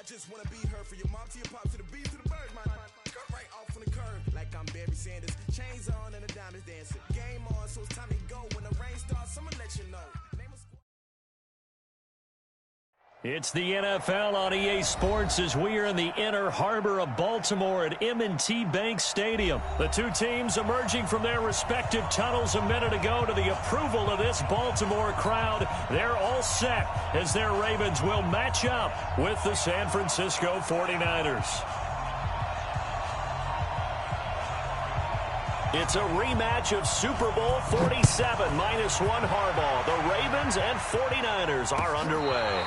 just wanna be her, for your mom to your pop to the beat to the bird, man. Cut right off on the curb, like I'm Barry Sanders. Chains on and the diamonds dancing. Game on, so it's time to go. When the rain starts, I'ma let you know. It's the NFL on EA Sports as we are in the inner harbor of Baltimore at M&T Bank Stadium. The two teams emerging from their respective tunnels a minute ago to the approval of this Baltimore crowd. They're all set as their Ravens will match up with the San Francisco 49ers. It's a rematch of Super Bowl 47 -1 Harbaugh. The Ravens and 49ers are underway.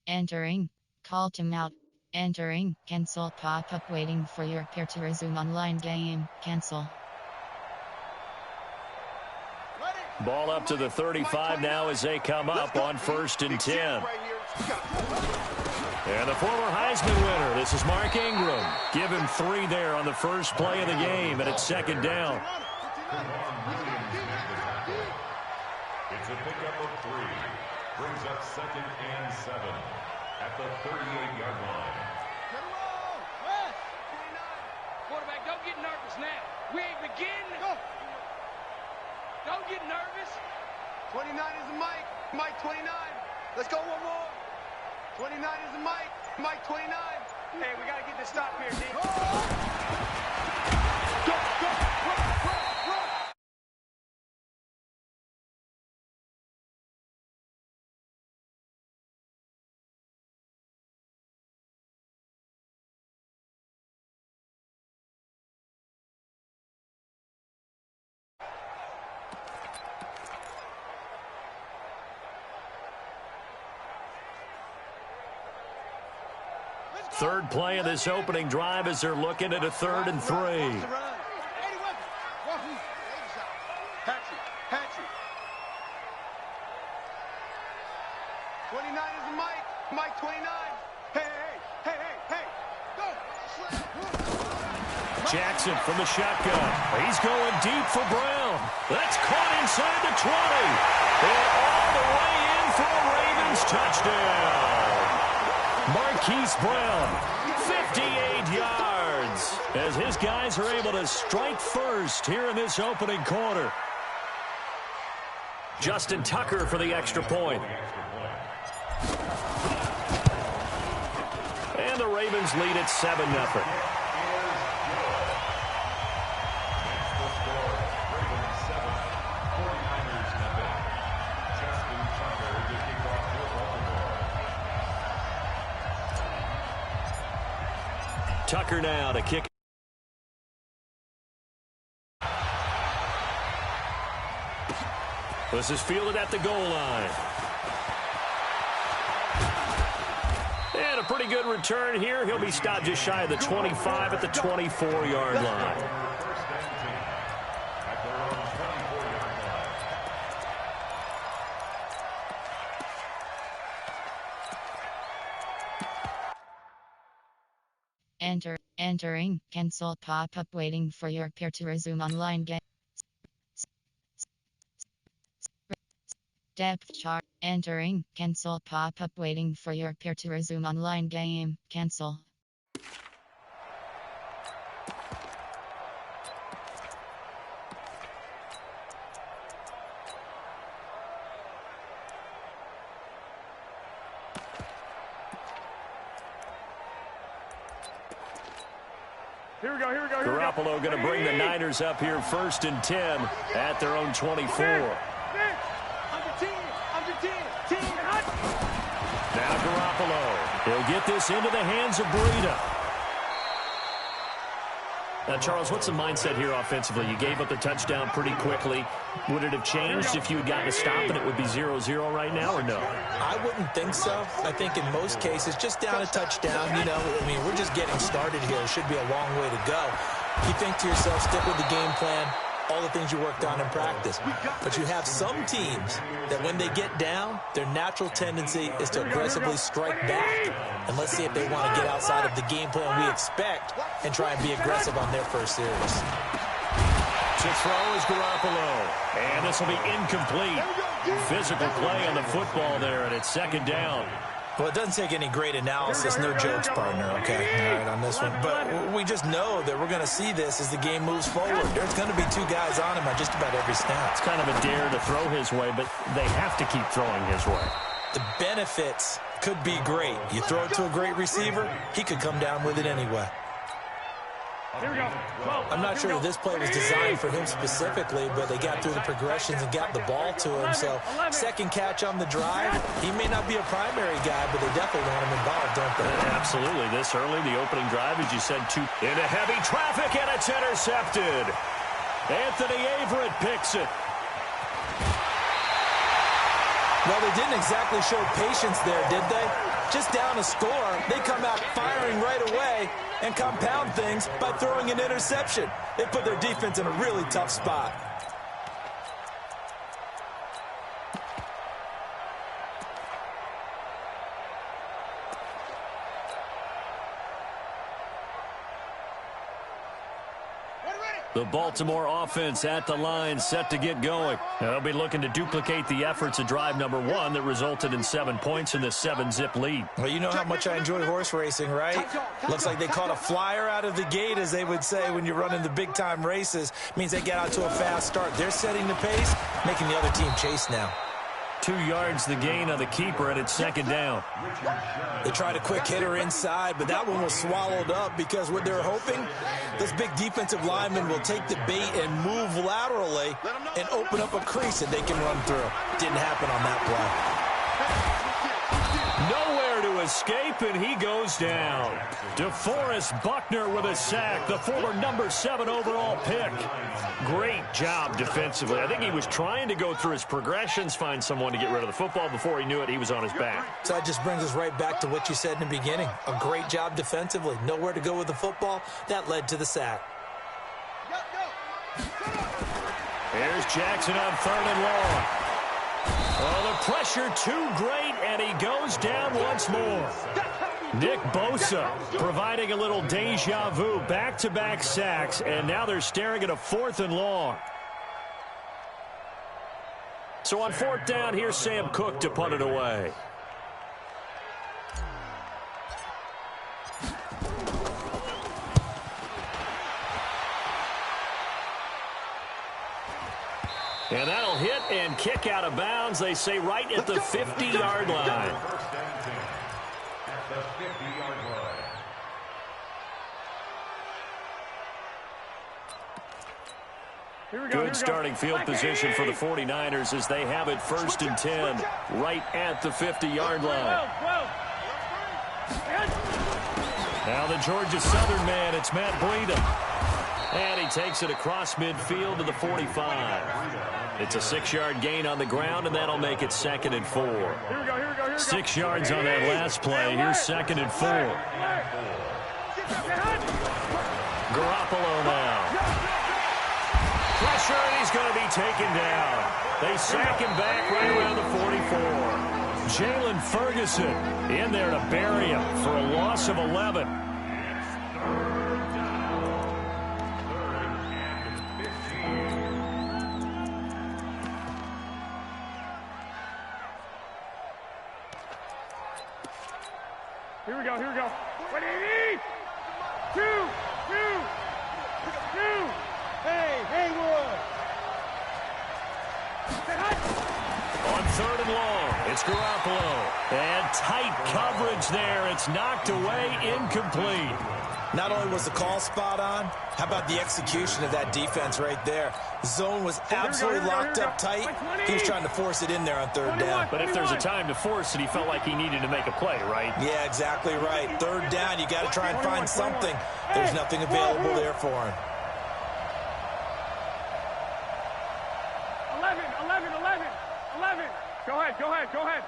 Entering. Call timeout. Entering. Cancel pop-up waiting for your peer to resume online game. Cancel. Ball up to the 35 now as they come up on 1st and 10. And the former Heisman winner, this is Mark Ingram. Give him 3 there on the first play of the game, and it's 2nd down. It's a pickup of 3. Brings up 2nd and 7 at the 38-yard line. Quarterback, don't get nervous now. We ain't beginning. Don't get nervous. 29 is the Mike. Mike 29. Let's go one more. 29 is the Mike. Mike 29. Hey, we got to get this stop here, D. Go, go, run. Third play of this opening drive as they're looking at a 3rd and 3. Hatchet. 29 is the Mike. Mike 29. Hey. Go. Jackson from the shotgun. He's going deep for Brown. That's caught inside the 20. And all the way in for a Ravens touchdown. Marquise Brown, 58 yards, as his guys are able to strike first here in this opening quarter. Justin Tucker for the extra point. And the Ravens lead at 7-0. Tucker now to kick. This is fielded at the goal line. And a pretty good return here. He'll be stopped just shy of the 25 at the 24-yard line. Entering. Cancel pop-up waiting for your peer to resume online game. Depth chart. Entering. Cancel pop-up waiting for your peer to resume online game. Cancel. Here we go. Garoppolo going to bring the Niners up here 1st and 10 at their own 24. Now Garoppolo. He'll get this into the hands of Breida. Charles, what's the mindset here offensively? You gave up the touchdown pretty quickly. Would it have changed if you had gotten a stop and it would be 0-0 right now, or no? I wouldn't think so. I think in most cases, just down a touchdown, we're just getting started here. It should be a long way to go. You think to yourself, stick with the game plan, all the things you worked on in practice. But you have some teams that when they get down, their natural tendency is to aggressively strike back. And let's see if they want to get outside of the game plan we expect and try and be aggressive on their first series. To throw is Garoppolo. And this will be incomplete. Physical play on the football there, and it's second down. Well, it doesn't take any great analysis, no jokes, partner, okay, all right, on this one. But we just know that we're going to see this as the game moves forward. There's going to be two guys on him on just about every snap. It's kind of a dare to throw his way, but they have to keep throwing his way. The benefits could be great. You throw it to a great receiver, he could come down with it anyway. Here we go. I'm not sure that this play was designed for him specifically, but they got through the progressions and got the ball to him. So second catch on the drive. He may not be a primary guy, but they definitely want him involved, don't they? Absolutely. This early, the opening drive, as you said, into heavy traffic, and it's intercepted. Anthony Averett picks it. Well, they didn't exactly show patience there, did they? Just down a score, they come out firing right away and compound things by throwing an interception. They put their defense in a really tough spot. The Baltimore offense at the line, set to get going. They'll be looking to duplicate the efforts of drive number 1 that resulted in 7 points in this 7-zip lead. Well, you know how much I enjoy horse racing, right? Looks like they caught a flyer out of the gate, as they would say when you're running the big-time races. Means they get out to a fast start. They're setting the pace, making the other team chase now. 2 yards the gain on the keeper, and it's second down. They tried a quick hitter inside, but that one was swallowed up because what they're hoping, this big defensive lineman will take the bait and move laterally and open up a crease that they can run through. Didn't happen on that play. Nowhere to escape, and he goes down. DeForest Buckner with a sack, the former number 7 overall pick. Great job defensively. I think he was trying to go through his progressions, find someone to get rid of the football. Before he knew it, he was on his back. So that just brings us right back to what you said in the beginning. A great job defensively. Nowhere to go with the football. That led to the sack. Here's Jackson on 3rd and long. Oh, the pressure too great, and he goes down once more. Nick Bosa providing a little deja vu, back-to-back sacks, and now they're staring at a 4th and long. So on 4th down, here's Sam Cook to punt it away. And that'll hit and kick out of bounds, they say, right at the 50-yard line. Good starting field position for the 49ers as they have it 1st and 10 right at the 50-yard line. Now the Georgia Southern man, it's Matt Breida. And he takes it across midfield to the 45. It's a 6-yard gain on the ground, and that'll make it 2nd and 4. 6 yards on that last play. Here's 2nd and 4. Garoppolo now. Pressure, and he's going to be taken down. They sack him back right around the 44. Jalen Ferguson in there to bury him for a loss of 11. Here we go. What do you need? 2. Hey, Haywood. On 3rd and long, it's Garoppolo. And tight coverage there. It's knocked away, incomplete. Not only was the call spot on, how about the execution of that defense right there? The zone was absolutely locked up tight. He was trying to force it in there on third down. But if there's a time to force it, he felt like he needed to make a play, right? Yeah, exactly right. Third down, you got to try and find something. There's nothing available there for him. 11. Go ahead.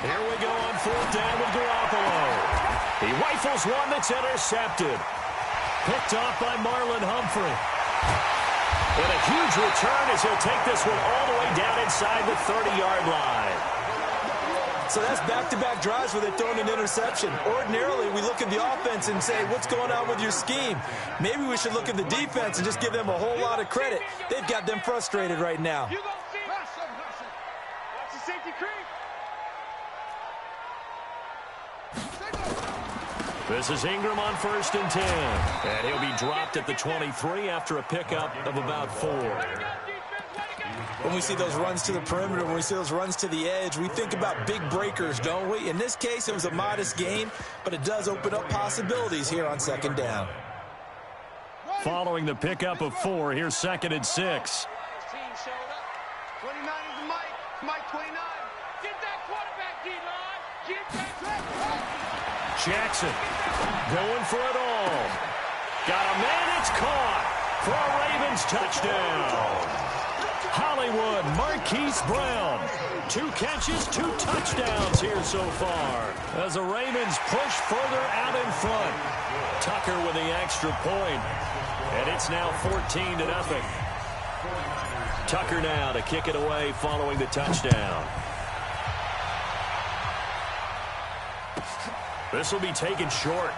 Here we go on fourth down with Garoppolo. He rifles one that's intercepted. Picked off by Marlon Humphrey. And a huge return as he'll take this one all the way down inside the 30-yard line. So that's back-to-back drives where they're throwing an interception. Ordinarily, we look at the offense and say, what's going on with your scheme? Maybe we should look at the defense and just give them a whole lot of credit. They've got them frustrated right now. You go see. Watch the safety creep. This is Ingram on 1st and 10. And he'll be dropped at the 23 after a pickup of about 4. When we see those runs to the perimeter, when we see those runs to the edge, we think about big breakers, don't we? In this case, it was a modest gain, but it does open up possibilities here on 2nd down. Following the pickup of 4, here's 2nd and 6. 29 is Mike 29. Get that quarterback, D-line. Get that. Jackson going for it all. Got a man, it's caught for a Ravens touchdown. Hollywood Marquise Brown. 2 catches, 2 touchdowns here so far. As the Ravens push further out in front. Tucker with the extra point. And it's now 14-0. Tucker now to kick it away following the touchdown. This will be taken short.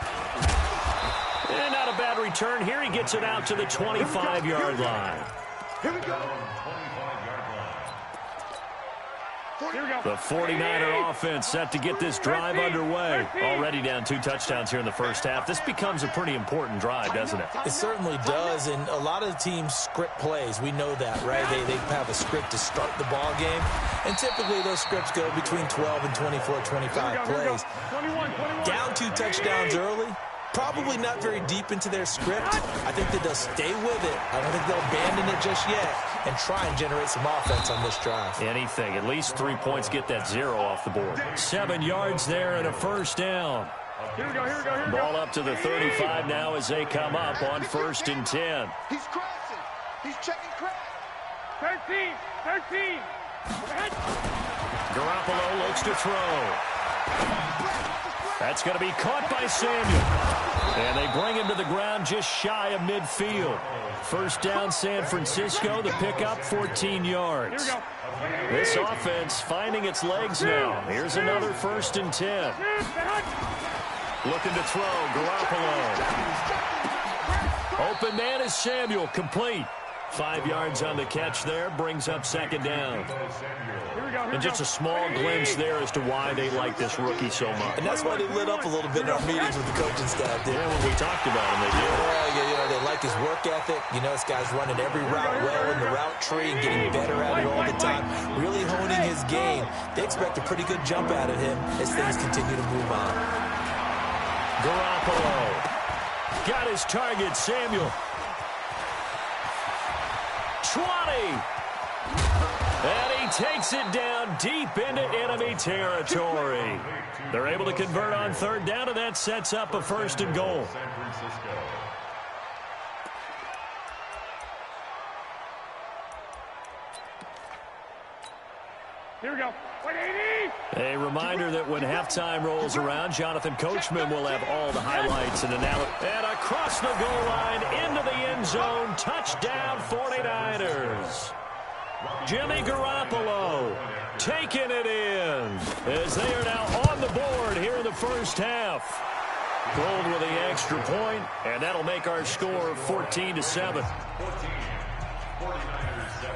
And not a bad return here. He gets it out to the 25-yard line. Here we go. The 49er offense set to get this drive underway. Already down 2 touchdowns here in the first half. This becomes a pretty important drive, doesn't it? It certainly does, and a lot of the teams script plays. We know that, right? They have a script to start the ball game, and typically those scripts go between 12 and 24, 25 plays. Down 2 touchdowns early. Probably not very deep into their script. I think that they'll stay with it. I don't think they'll abandon it just yet and try and generate some offense on this drive. Anything. At least 3 points, get that 0 off the board. 7 yards there and a first down. Here we go. Ball up to the 35 now as they come up on 1st and 10. He's crashing. He's checking crash. 13. Garoppolo looks to throw. That's going to be caught by Samuel. And they bring him to the ground just shy of midfield. First down, San Francisco. The pickup, 14 yards. This offense finding its legs now. Here's another 1st and 10. Looking to throw, Garoppolo. Open man is Samuel, complete. 5 yards on the catch there, brings up 2nd down. And just a small glimpse there as to why they like this rookie so much. And that's why they lit up a little bit in our meetings with the coaching staff. Yeah, when we talked about him, they did. Yeah, they like his work ethic. You know, this guy's running every route well in the route tree and getting better at it all the time. Really honing his game. They expect a pretty good jump out of him as things continue to move on. Garoppolo got his target, Samuel. 20. And he takes it down deep into enemy territory. They're able to convert on 3rd down, and that sets up a 1st and goal. Here we go. A reminder that when halftime rolls around, Jonathan Coachman will have all the highlights and analysis. And across the goal line, into the end zone, touchdown 49ers. Jimmy Garoppolo taking it in as they are now on the board here in the first half. Gold with the extra point, and that'll make our score 14-7. 49ers 7.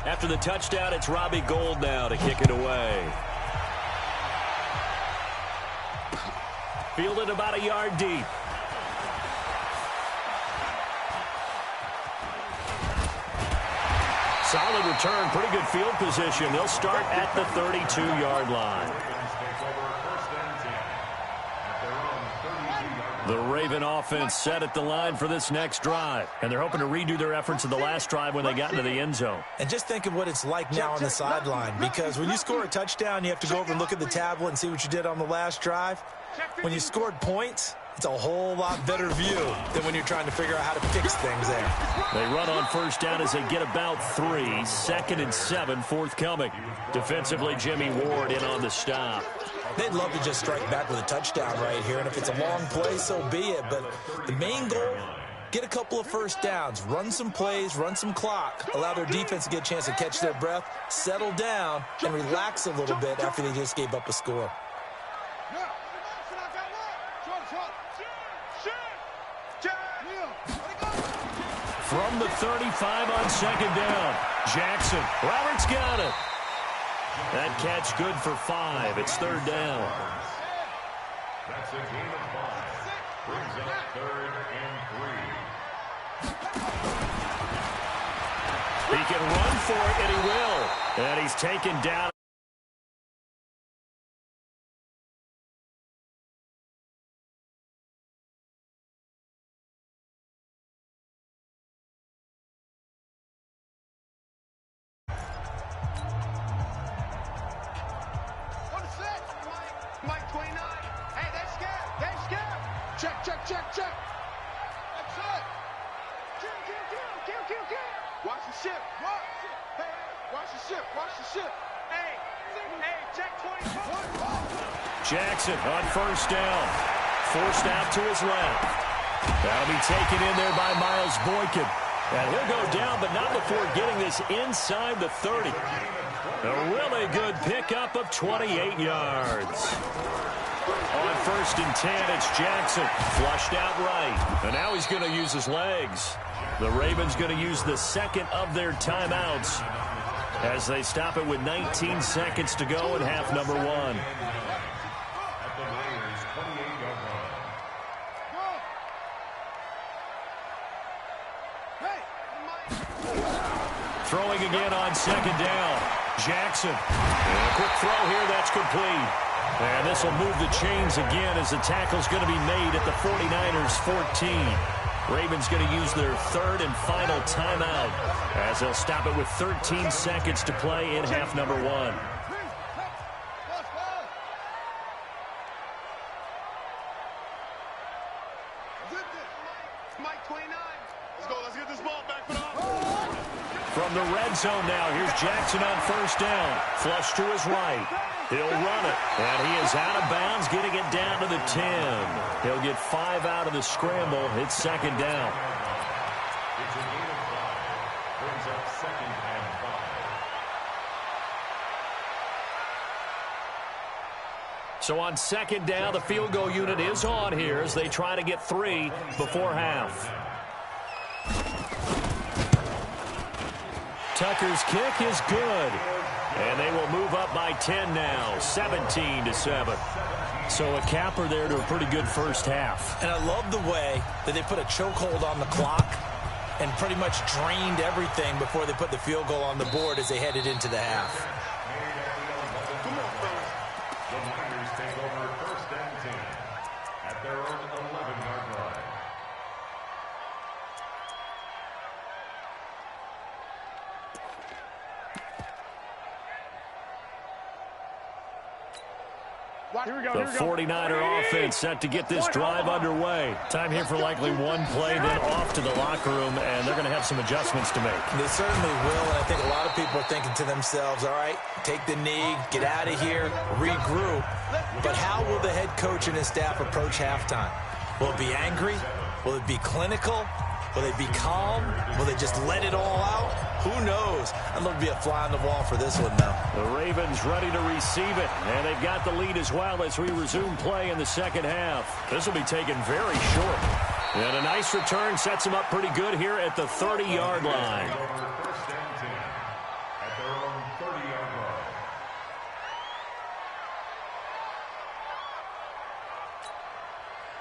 After the touchdown, it's Robbie Gould now to kick it away. Fielded about a yard deep. Solid return, pretty good field position. They'll start at the 32-yard line. The Raven offense set at the line for this next drive. And they're hoping to redo their efforts in the last drive when they got into the end zone. And just think of what it's like now on the sideline. Because when you score a touchdown, you have to go over and look at the tablet and see what you did on the last drive. When you scored points, it's a whole lot better view than when you're trying to figure out how to fix things there. They run on first down as they get about 3. 2nd and 7 forthcoming. Defensively, Jimmy Ward in on the stop. They'd love to just strike back with a touchdown right here, and if it's a long play, so be it. But the main goal, get a couple of first downs, run some plays, run some clock, allow their defense to get a chance to catch their breath, settle down, and relax a little bit after they just gave up a score. From the 35 on 2nd down, Jackson. Roberts got it. That catch good for 5. It's 3rd down. That's a gain of 5. Brings up 3rd and 3. He can run for it, and he will. And he's taken down. Mike 29. Hey, that's scared. That's scared. Check. That's it. Kill. Watch the ship. Hey, watch the ship. Hey, check 24. Jackson on first down. Forced out to his left. That'll be taken in there by Miles Boykin. And he'll go down, but not before getting this inside the 30. A really good pickup of 28 yards. On 1st and 10, it's Jackson. Flushed out right. And now he's going to use his legs. The Ravens going to use the 2nd of their timeouts as they stop it with 19 seconds to go in half number 1. At the Raiders' 28-yard line. Throwing again on 2nd down. Jackson. And a quick throw here. That's complete. And this will move the chains again as the tackle's going to be made at the 49ers' 14. Ravens going to use their 3rd and final timeout as they'll stop it with 13 seconds to play in half number 1. Mike 29. Let's get this ball back for the From the red zone now, here's Jackson on first down. Flush to his right. He'll run it. And he is out of bounds, getting it down to the 10. He'll get 5 out of the scramble. It's 2nd down. It's a gain of 5. Brings up 2nd and 5. So on 2nd down, the field goal unit is on here as they try to get 3 before half. Tucker's kick is good. And they will move up by 10 now, 17-7. So a capper there to a pretty good first half. And I love the way that they put a chokehold on the clock and pretty much drained everything before they put the field goal on the board as they headed into the half. The Niners take over 1st and 10 at their own 11-yard line. The 49er offense set to get this drive underway. Time here for likely one play, then off to the locker room, and they're going to have some adjustments to make. They certainly will, and I think a lot of people are thinking to themselves, all right, take the knee, get out of here, regroup. But how will the head coach and his staff approach halftime? Will it be angry? Will it be clinical? Will they be calm? Will they just let it all out? Who knows? I'd love to be a fly on the wall for this one, though. The Ravens ready to receive it, and they've got the lead as well as we resume play in the second half. This will be taken very short. And a nice return sets them up pretty good here at the 30-yard line. First and 10 at their own 30-yard line.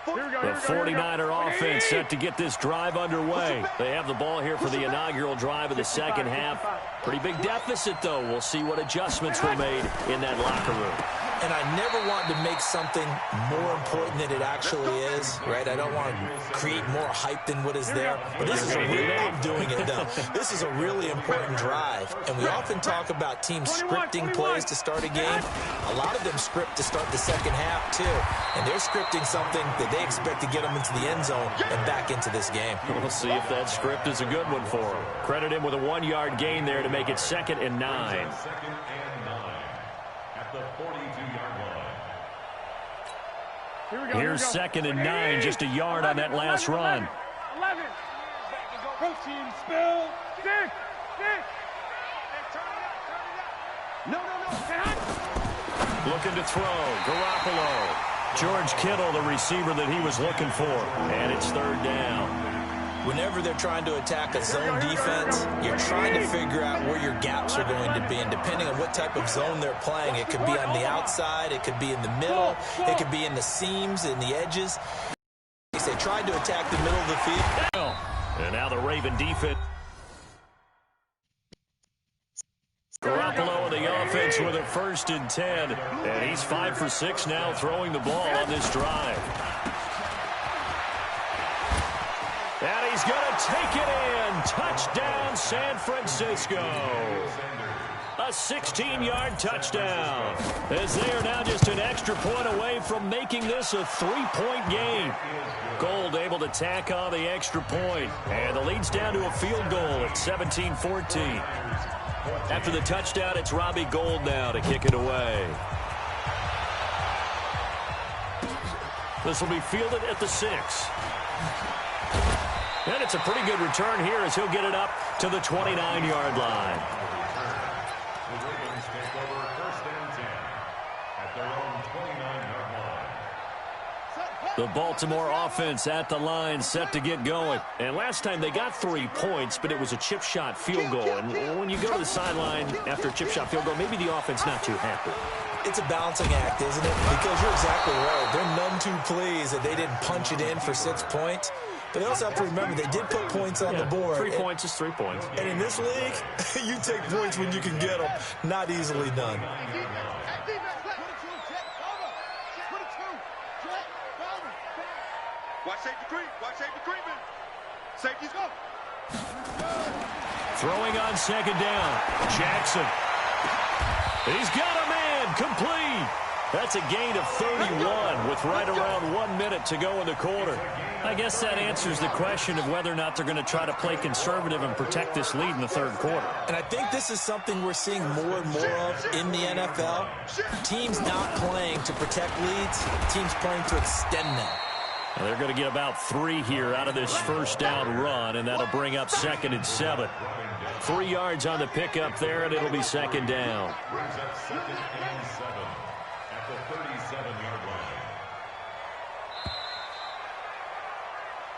The 49er offense set to get this drive underway. They have the ball here for the inaugural drive of the second half. Pretty big deficit, though. We'll see what adjustments were made in that locker room. And I never want to make something more important than it actually is, right? I don't want to create more hype than what is there. But this is I'm doing it, though. This is a really important drive. And we often talk about teams scripting plays to start a game. A lot of them script to start the second half, too. And they're scripting something that they expect to get them into the end zone and back into this game. We'll see if that script is a good one for them. Credit him with a 1-yard gain there to make it 2nd and 9. Second and 9 at the 42-yard line. Here's 2nd and 9, just a yard on that last run. 11. Protein spill. 6. No. Looking to throw. Garoppolo. George Kittle, the receiver that he was looking for. And it's 3rd down. Whenever they're trying to attack a zone defense, you're trying to figure out where your gaps are going to be. And depending on what type of zone they're playing, it could be on the outside, it could be in the middle, it could be in the seams, in the edges. They tried to attack the middle of the field. And now the Raven defense. Garoppolo and the offense with a 1st and 10. And he's 5 for 6 now throwing the ball on this drive. And he's going to take it in. Touchdown, San Francisco. A 16-yard touchdown. As they are now just an extra point away from making this a 3-point game. Gold able to tack on the extra point. And the lead's down to a field goal at 17-14. After the touchdown, it's Robbie Gould now to kick it away. This will be fielded at the 6. And it's a pretty good return here as he'll get it up to the 29-yard line. The Ravens take over 1st and 10 at their own 29-yard line. The Baltimore offense at the line set to get going. And last time they got 3 points, but it was a chip shot field goal. And when you go to the sideline after a chip shot field goal, maybe the offense not too happy. It's a balancing act, isn't it? Because you're exactly right. They're none too pleased that they didn't punch it in for 6 points. But they also have to remember they did put points on the board. 3 points is 3 points. And in this league, you take points when you can get them. Not easily done. Watch safety creep. Watch safety creeping. Safety's go. Throwing on 2nd down. Jackson. He's got a man. Complete. That's a gain of 31 with right around 1 minute to go in the quarter. I guess that answers the question of whether or not they're going to try to play conservative and protect this lead in the 3rd quarter. And I think this is something we're seeing more and more of in the NFL. Teams not playing to protect leads, teams playing to extend them. And they're going to get about 3 here out of this 1st down run, and that'll bring up 2nd and 7. 3 yards on the pickup there, and it'll be 2nd down. Brings up 2nd and 7 at the 37-yard line.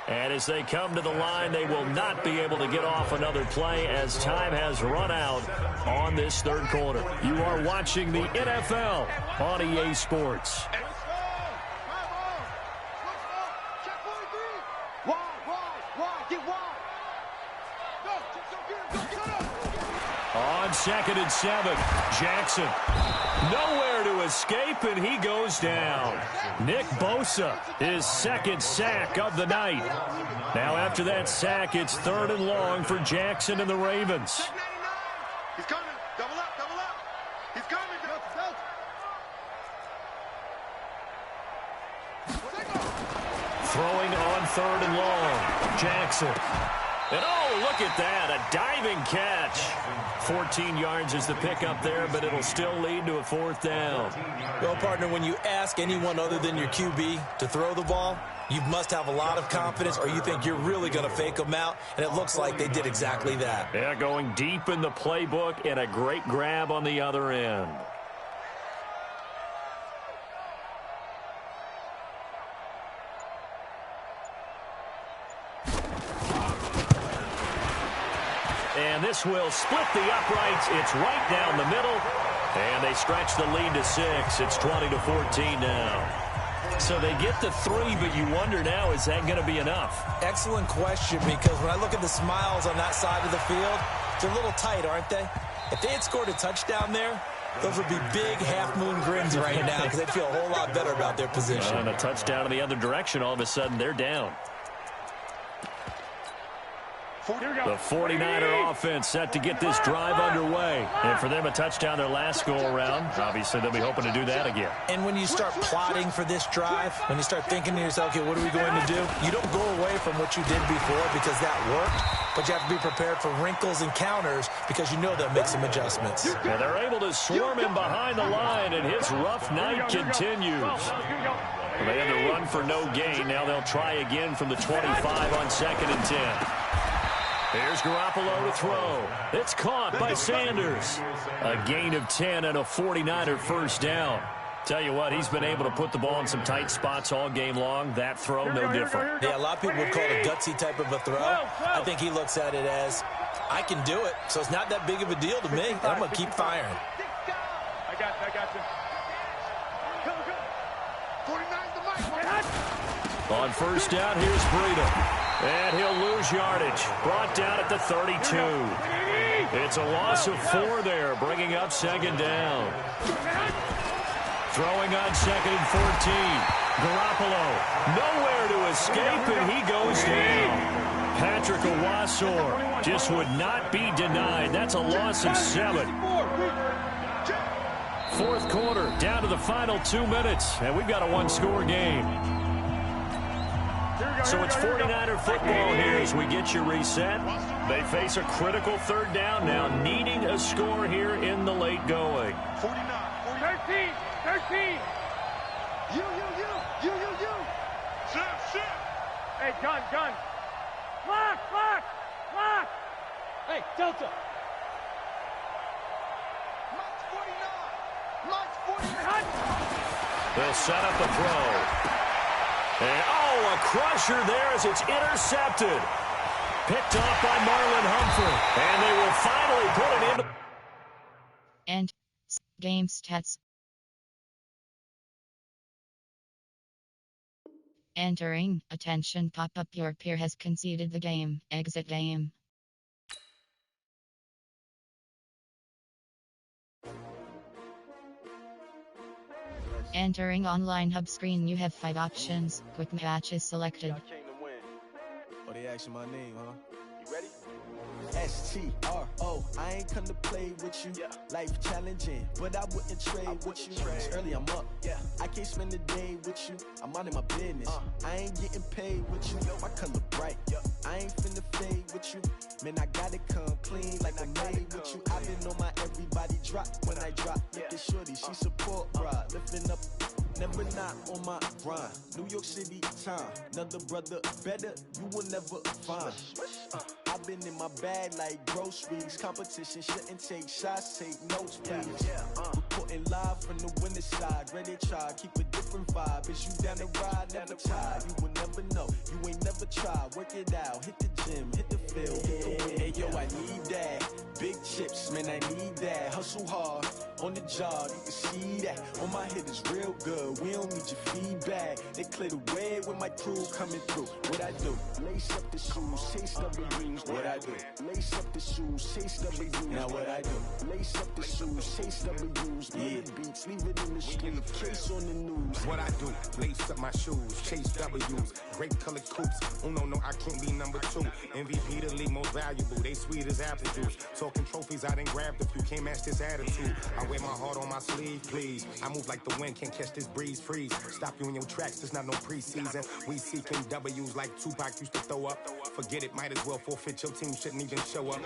And as they come to the line, they will not be able to get off another play as time has run out on this 3rd quarter. You are watching the NFL on EA Sports. On 2nd and 7, Jackson. Nowhere to escape, and he goes down. Nick Bosa, his 2nd sack of the night. Now after that sack, it's 3rd and long for Jackson and the Ravens. He's coming. Double up. He's coming. Throwing on 3rd and long. Jackson. And oh, look at that, a diving catch. 14 yards is the pickup there, but it'll still lead to a 4th down. Well, partner, when you ask anyone other than your QB to throw the ball, you must have a lot of confidence, or you think you're really going to fake them out, and it looks like they did exactly that. Yeah, going deep in the playbook and a great grab on the other end. And this will split the uprights. It's right down the middle. And they stretch the lead to 6. It's 20-14 now. So they get the 3, but you wonder now, is that going to be enough? Excellent question, because when I look at the smiles on that side of the field, they're a little tight, aren't they? If they had scored a touchdown there, those would be big half-moon grins right now because they'd feel a whole lot better about their position. And a touchdown in the other direction, all of a sudden they're down. The 49er offense set to get this drive underway. And for them, a touchdown their last go-around. Obviously, they'll be hoping to do that again. And when you start plotting for this drive, when you start thinking to yourself, okay, what are we going to do? You don't go away from what you did before because that worked, but you have to be prepared for wrinkles and counters because you know they'll make some adjustments. And they're able to swarm him behind the line, and his rough night continues. Well, they had to run for no gain. Now they'll try again from the 25 on 2nd and 10. Here's Garoppolo to throw. It's caught by Sanders. A gain of 10 and a 49er first down. Tell you what, he's been able to put the ball in some tight spots all game long. That throw, no different. Yeah, a lot of people would call it a gutsy type of a throw. I think he looks at it as, I can do it, so it's not that big of a deal to me. I'm going to keep firing. I got you. Go. 49's the mic. On first down, here's Breida. And he'll lose yardage. Brought down at the 32. It's a loss of 4 there, bringing up 2nd down. Throwing on 2nd and 14. Garoppolo, nowhere to escape, and he goes down. Patrick Owasor just would not be denied. That's a loss of 7. Fourth quarter, down to the final 2 minutes, and we've got a 1-score game. So it's 49er football here as we get you reset. They face a critical 3rd down now, needing a score here in the late going. 49. 13. You. Shit. Hey, gun. Clock. Hey, Delta. Mike's 49. They'll set up the throw. And, a crusher there as it's intercepted. Picked off by Marlon Humphrey. And they will finally put it into... And game stats. Entering, attention pop-up, your peer has conceded the game. Exit game. Entering online hub screen, you have 5 options. Quick match is selected. I came to win. Oh, they asking my name, huh? You ready? S-T-R-O, I ain't come to play with you. Life challenging, but I wouldn't trade with you. It's early, I'm up. I can't spend the day with you. I'm out of my business. I ain't getting paid with you. My color bright. I ain't finna fade with you. Man, I gotta come clean like I'm made with you. I've been on my everybody drop when I drop. Look at shorty, she support ride. Lifting up, never not on my grind. New York City time, another brother better, you will never find. I've been in my bag like groceries. Competition shouldn't take shots, take notes, please. Reporting live from the winter side. Ready to try, keep a different vibe. Is you down the ride, never tired. You will never know, you ain't never tried. Work it out, hit the gym, hit the field, hit the wind. Hey, yo, I need that. Big chips, man, I need that. Hustle hard, on the job, you can see that. On my head is real good, we don't need your feedback. They clear the way with my crew coming through. What I do? Lace up the shoes, chase W's. What I do? Lace up the shoes, chase W's. Now what I do? Lace up the shoes, chase W's. Yeah, beats, leave it in the street, case on the news. What I do? Lace up my shoes, chase W's. Great colored coops. Oh no, I can't be number 2. MVP the league most valuable. They sweet as apple juice. Talking trophies, I didn't grab the few. Can't match this attitude. I wear my heart on my sleeve, please. I move like the wind, can't catch this breeze, freeze. Stop you in your tracks, there's not no preseason. We seeking W's like Tupac used to throw up. Forget it, might as well forfeit. Your team shouldn't even show up.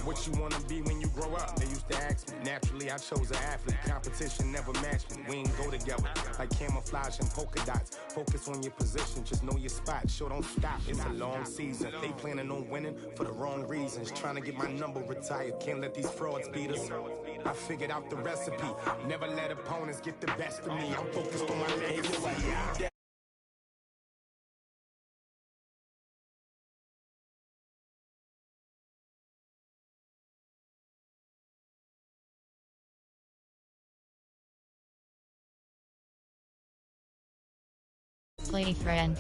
What you wanna be when you grow up? They used to ask me. Naturally, I chose an athlete. Competition never matched me. We ain't go together like camouflage and polka dots. Focus on your position, just know your spot. Sure, don't stop. It's a long season. They planning on winning for the wrong reasons. Trying to get my number retired. Can't let these frauds beat us. I figured out the recipe. Never let opponents get the best of me. I'm focused on my legacy. Play friend.